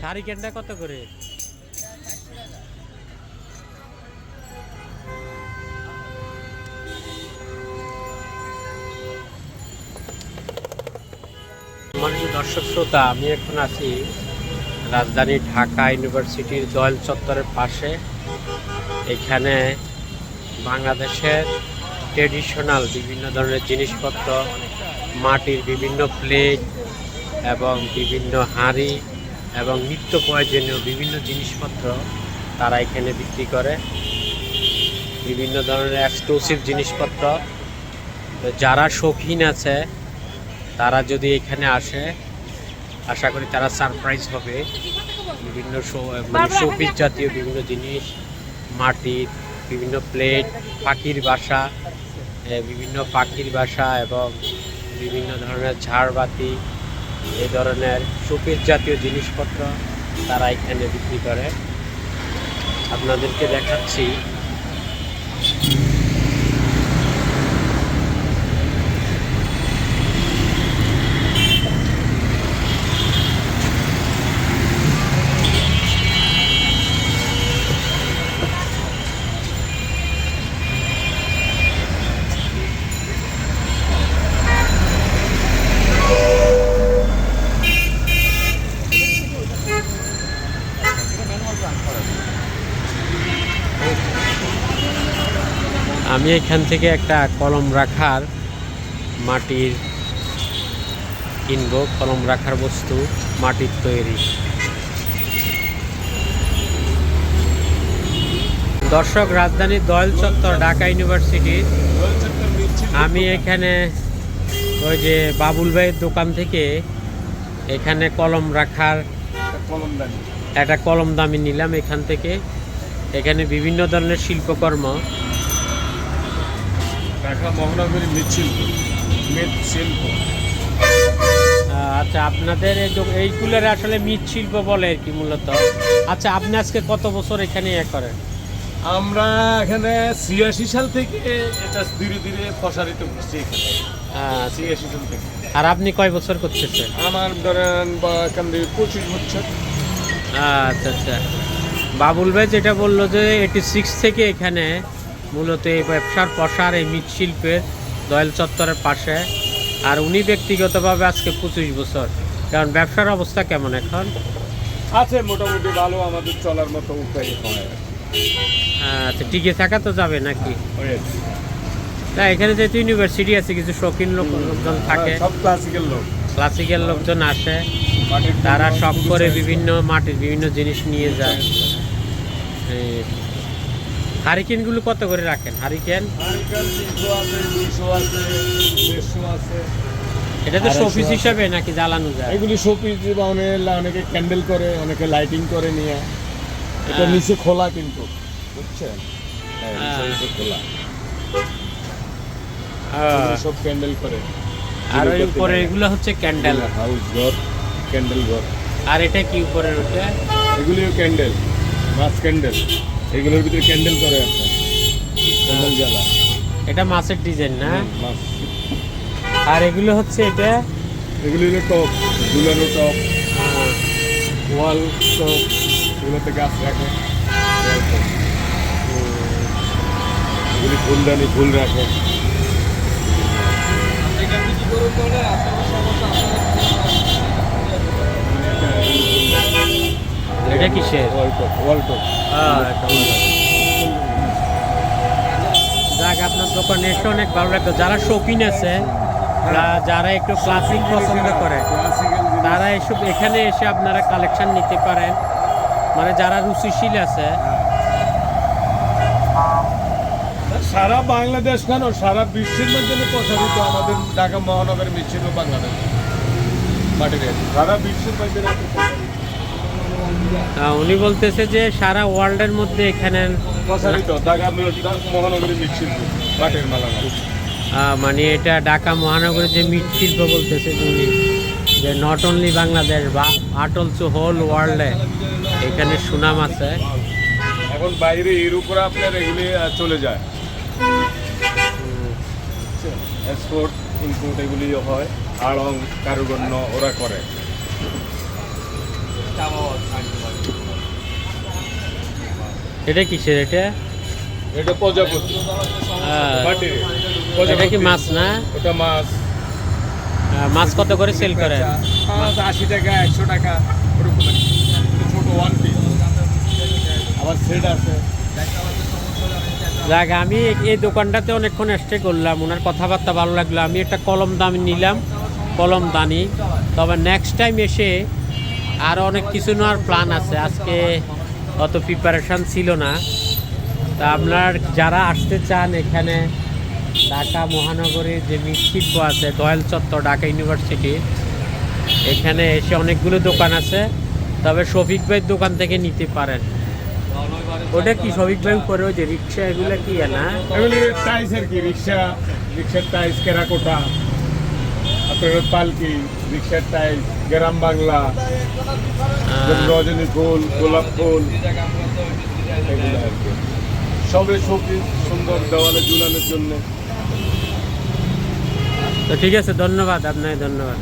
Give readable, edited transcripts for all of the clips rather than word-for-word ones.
হারিকেনটা কত করে? দর্শক শ্রোতা, আমি এখন আছি রাজধানী ঢাকা ইউনিভার্সিটির দোয়েল চত্বরের পাশে। এখানে বাংলাদেশের ট্রেডিশনাল বিভিন্ন ধরনের জিনিসপত্র, মাটির বিভিন্ন প্লেট এবং বিভিন্ন হাঁড়ি এবং নিত্য প্রয়োজনীয় বিভিন্ন জিনিসপত্র তারা এখানে বিক্রি করে। বিভিন্ন ধরনের এক্সক্লুসিভ জিনিসপত্র। তো যারা শৌখিন আছে তারা যদি এখানে আসে, আশা করি তারা সারপ্রাইজ হবে। বিভিন্ন শোপিস জাতীয় বিভিন্ন জিনিস, মাটির বিভিন্ন প্লেট, পাখির বাসা, বিভিন্ন পাখির বাসা এবং বিভিন্ন ধরনের ঝাড়বাতি, এই ধরনের শোপিস জাতীয় জিনিসপত্র তারা এখানে বিক্রি করে। আপনাদেরকে দেখাচ্ছি। আমি এখান থেকে একটা কলম রাখার মাটির কিনবো, কলম রাখার বস্তু মাটির তৈরি। দর্শক, রাজধানী দোয়েল চত্বর, ঢাকা ইউনিভার্সিটির। আমি এখানে ওই যে বাবুল ভাইয়ের দোকান থেকে এখানে কলম রাখার একটা কলম দামি নিলাম এখান থেকে। এখানে বিভিন্ন ধরনের শিল্পকর্ম, ঢাকা মহানগরী মৃৎশিল্প। আচ্ছা, আপনাদের এইগুলোর আসলে মৃৎশিল্প বলে আর কি মূলত। আচ্ছা, আপনি আজকে কত বছর এখানে করেন? আমরা এখানে ৮৬ সাল থেকে এটা ধীরে ধীরে প্রসারিত করছি এখানে। ৮৬ সাল থেকে। আর আপনি কয় বছর করতেছেন? আমার ধরেন বা এখান থেকে ২৫ বছর। আচ্ছা আচ্ছা। বাবুল ভাই যেটা বললো যে 86 থেকে এখানে মূলত এই ব্যবসার প্রসার, এই মৃৎশিল্পের দোয়েল চত্বরের পাশে। আর উনি ব্যক্তিগতভাবে আজকে ২৫ বছর। কারণ ব্যবসার অবস্থা কেমন এখন? আছে মোটামুটি ভালো, আমাদের চলার মতো উপায় হয়। আচ্ছা, টিকে থাকা তো যাবে নাকি? না, এখানে যেহেতু ইউনিভার্সিটি আছে, কিছু শৌখিন লোকজন থাকে, সব ক্লাসিক্যাল লোকজন আসে, তারা শখ করে বিভিন্ন মাটির বিভিন্ন জিনিস নিয়ে যায়। হারিকেনগুলো কত করে রাখেন? হারিকেন এটা তো শোপিস হিসাবে নাকি জ্বালানো যায়? এগুলি শোপিস, বা অনেকে ক্যান্ডেল করে, অনেকে লাইটিং করে নিয়ে। এটা নিচে খোলা, কিন্তু বুঝছেন, খোলা সব ক্যান্ডেল করে। আর ওই উপরে এগুলো হচ্ছে ক্যান্ডেল হাউস ঘর, ক্যান্ডেল ঘর। আর এটা কি উপরে ওঠে? এগুলিও ক্যান্ডেল, মাছ ক্যান্ডেল। এগুলোর ভিতরে ক্যান্ডেল করে আপনার, ক্যান্ডেল জ্বালা। এটা মাছের ডিজাইন না? মাছ। আর এগুলো হচ্ছে এটা, এগুলি হলো টপ, ঝুলানো টপ, ওয়াল টপ। এগুলোতে গাছ রাখে, এগুলি ফুলদানি, ফুল রাখে। এটা কিসের? ওয়াল টপ। যাক, আপনার দোকানে এসে অনেক ভালো লাগতো। যারা শৌখিন আছে, যারা একটু ক্লাসিক পছন্দ করে, তারা এসব এখানে এসে আপনারা কালেকশন নিতে পারেন। মানে যারা রুচিশীল আছে, সারা বাংলাদেশ কেন, সারা বিশ্বের মধ্যে প্রসারিত আমাদের ঢাকা মহানগরের মৃৎশিল্প বাংলাদেশ মাটির, সারা বিশ্বের মধ্যে। উনি বলতেছে যে সারা ওয়ার্ল্ডের মধ্যে এখানে প্রসারিত ঢাকা মহানগরীর মৃৎশিল্প মাটির মালামাল। মানে এটা ঢাকা মহানগরের যে মৃৎশিল্প বলতেছে উনি, যে not only Bangladesh but also whole ওয়ার্ল্ডে এখানে সুনাম আছে। এখন বাইরে ইউরোপরা আপনার এগুলি চলে যায়, এক্সপোর্ট ইম্পোর্ট এগুলি হয়, আড়ং কারুগণ্য ওরা করে। এটা কিসের এটা? এটা প্রজাপতি মাটির এটা কি মাছ না? ওটা মাছ। মাছ কত করে সেল করেন? মাছ 80 টাকা 100 টাকা ওরকম আর কি। ছোট ওয়ান পিস আবার সেট আছে। যাক, আমি এই দোকানটাতে অনেকক্ষণ স্টে করলাম, ওনার কথাবার্তা ভালো লাগলো। আমি একটা কলম দামি নিলাম, কলম দানি। তবে নেক্সট টাইম এসে আরও অনেক কিছু নেওয়ার প্ল্যান আছে। আজকে অত প্রিপারেশান ছিল না। তা আপনার যারা আসতে চান এখানে ঢাকা মহানগরীর যে মৃৎশিল্প আছে দয়াল চত্বর ঢাকা ইউনিভার্সিটি, এখানে এসে অনেকগুলো দোকান আছে। তবে শফিক ভাইয়ের দোকান থেকে নিতে পারেন। ওটা কি শফিক ভাই করে ওই যে রিক্সা এগুলো কি না? এগুলি টাইস আর কি, রিক্সার টাইস, কেরাকোটা, আপনার পালকি, রিক্সার টাইস, গ্রাম বাংলা, রজনী ফুল, গোলাপ ফুল, এগুলো আর কি। সবে শোপিস সুন্দর দেওয়ালে ঝুলানোর জন্য। তো ঠিক আছে, ধন্যবাদ আপনাকে, ধন্যবাদ।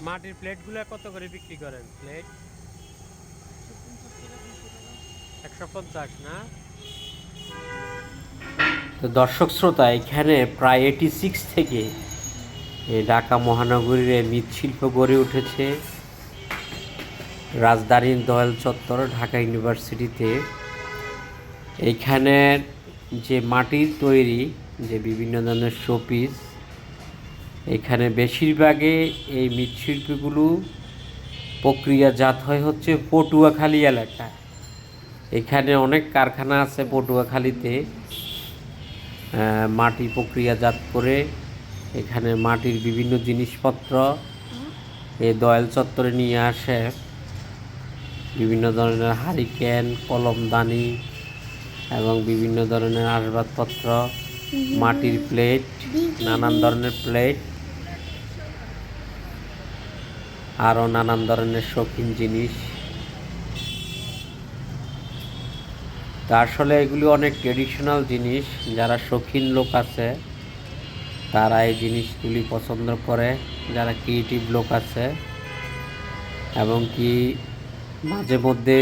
মাটির প্লেটগুলো কত করে বিক্রি করেন? প্লেট 150 না? তো দর্শক শ্রোতা, এখানে প্রায় 86 থেকে এই ঢাকা মহানগরীর মৃৎশিল্প গড়ে উঠেছে রাজধানীর দয়াল চত্বর ঢাকা ইউনিভার্সিটিতে। এইখানে যে মাটির তৈরি যে বিভিন্ন ধরনের শোপিস, এখানে বেশিরভাগে এই মৃৎশিল্পগুলো প্রক্রিয়াজাত হয় হচ্ছে পটুয়াখালী এলাকায়। এখানে অনেক কারখানা আছে পটুয়াখালীতে, মাটি প্রক্রিয়াজাত করে এখানে মাটির বিভিন্ন জিনিসপত্র এই দয়াল চত্বরে নিয়ে আসে। বিভিন্ন ধরনের হারিকেন, কলমদানি এবং বিভিন্ন ধরনের আসবাবপত্র, মাটির প্লেট, নানান ধরনের প্লেট, আরও নানান ধরনের শৌখিন জিনিস। তা আসলে এগুলি অনেক ট্রেডিশনাল জিনিস। যারা শৌখিন লোক আছে তারা এই জিনিসগুলি পছন্দ করে, যারা ক্রিয়েটিভ লোক আছে, এবং কি মাঝে মধ্যে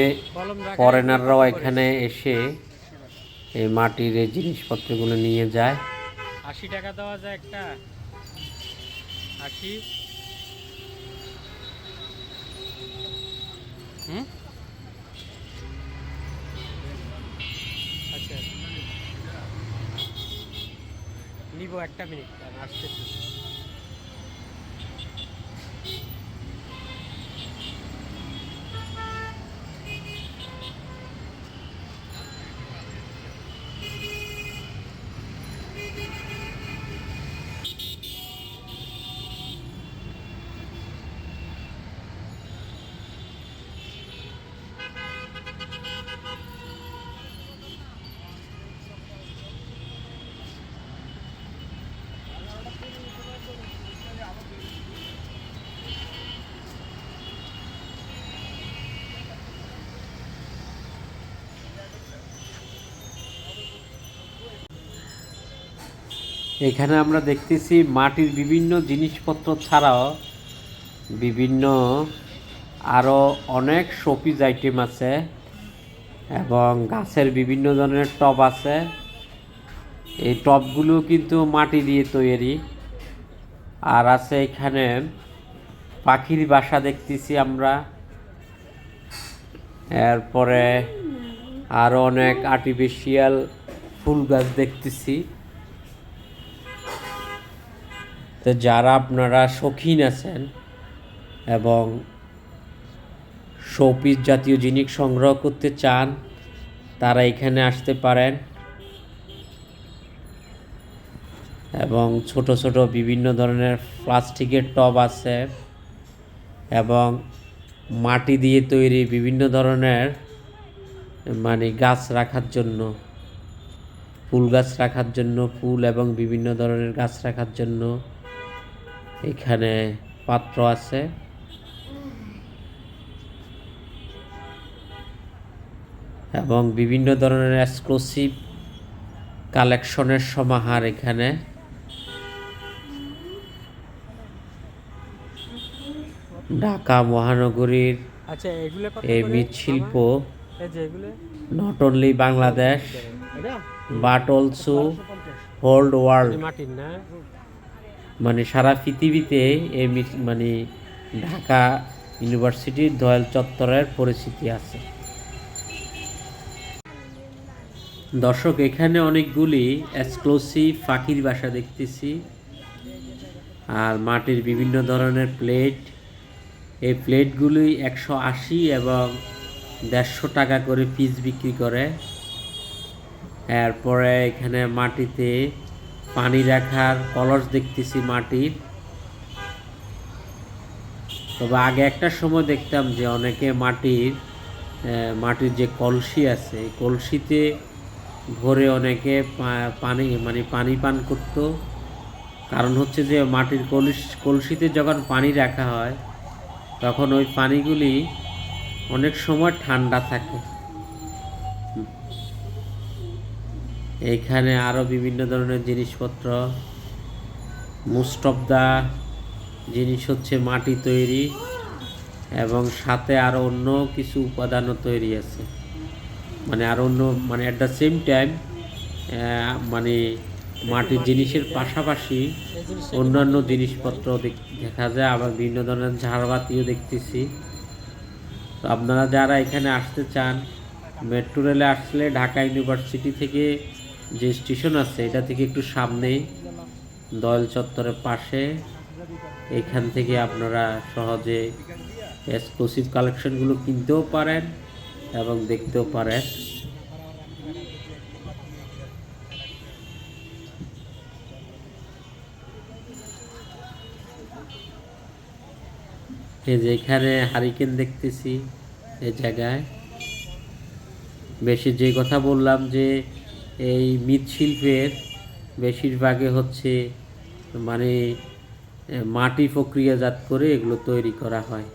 ফরেনাররাও এখানে এসে এই মাটির এই জিনিসপত্রগুলো নিয়ে যায়। 80 টাকা দেওয়া যায় একটা? 80? আচ্ছা, নিব, একটা মিনিট আসতেছি। এখানে আমরা দেখতেছি মাটির বিভিন্ন জিনিসপত্র ছাড়াও বিভিন্ন আরও অনেক শোপিস আইটেম আছে, এবং গাছের বিভিন্ন ধরনের টব আছে। এই টবগুলো কিন্তু মাটি দিয়ে তৈরি। আর আছে এখানে পাখির বাসা দেখতেছি আমরা। এরপরে আরও অনেক আর্টিফিশিয়াল ফুল গাছ দেখতেছি। তো যারা আপনারা শৌখিন আছেন এবং শোপিস জাতীয় জিনিস সংগ্রহ করতে চান, তারা এখানে আসতে পারেন। এবং ছোট ছোট বিভিন্ন ধরনের প্লাস্টিকের টব আছে, এবং মাটি দিয়ে তৈরি বিভিন্ন ধরনের গাছ রাখার জন্য ফুল গাছ রাখার জন্য, ফুল এবং বিভিন্ন ধরনের গাছ রাখার জন্য এখানে পাত্র আছে। এবং বিভিন্ন ধরনের এক্সক্লুসিভ কালেকশনের সমাহার এখানে। ঢাকা মহানগরীর আচ্ছা এগুলো কত এই করে মৃৎশিল্প এই যে এগুলো not only Bangladesh but also hold world, মাটির না মানে সারা পৃথিবীতে এই মানে ঢাকা ইউনিভার্সিটির দয়াল চত্বরের পরিচিতি আছে। দর্শক, এখানে অনেকগুলি এক্সক্লুসিভ পাখির বাসা দেখতেছি, আর মাটির বিভিন্ন ধরনের প্লেট। এই প্লেটগুলি 180 এবং 150 টাকা করে পিস বিক্রি করে। এরপরে এখানে মাটিতে পানি রাখার কলস দেখতেছি মাটির। তবে আগে একটা সময় দেখতাম যে অনেকে মাটির যে কলসি আছে, এই কলসিতে ভরে অনেকে পানি পান করত। কারণ হচ্ছে যে মাটির কলসিতে যখন পানি রাখা হয় তখন ওই পানিগুলি অনেক সময় ঠান্ডা থাকে। এইখানে আরও বিভিন্ন ধরনের জিনিসপত্র, মোস্ট অফ দ্য জিনিস হচ্ছে মাটি তৈরি, এবং সাথে আরও অন্য কিছু উপাদানও তৈরি আছে। মানে আর অন্য অ্যাট দ্য সেম টাইম মাটির জিনিসের পাশাপাশি অন্যান্য জিনিসপত্র দেখা যায়। আবার বিভিন্ন ধরনের ঝাড়বাতিও দেখতেছি। তো আপনারা যারা এখানে আসতে চান, মেট্রো রেলে আসলে ঢাকা ইউনিভার্সিটি থেকে যে স্টেশন আছে এটা থেকে একটু সামনেই দয়াল চত্বরের পাশে, এখান থেকে আপনারা সহজে এক্সক্লুসিভ কালেকশনগুলো কিনতেও পারেন এবং দেখতেও পারেন। এই যে এখানে হারিকেন দেখতেছি এই জায়গায়। বেশি যে কথা বললাম যে এই মৃৎশিল্পের বেশিরভাগে হচ্ছে মাটি প্রক্রিয়াজাত করে এগুলো তৈরি করা হয়।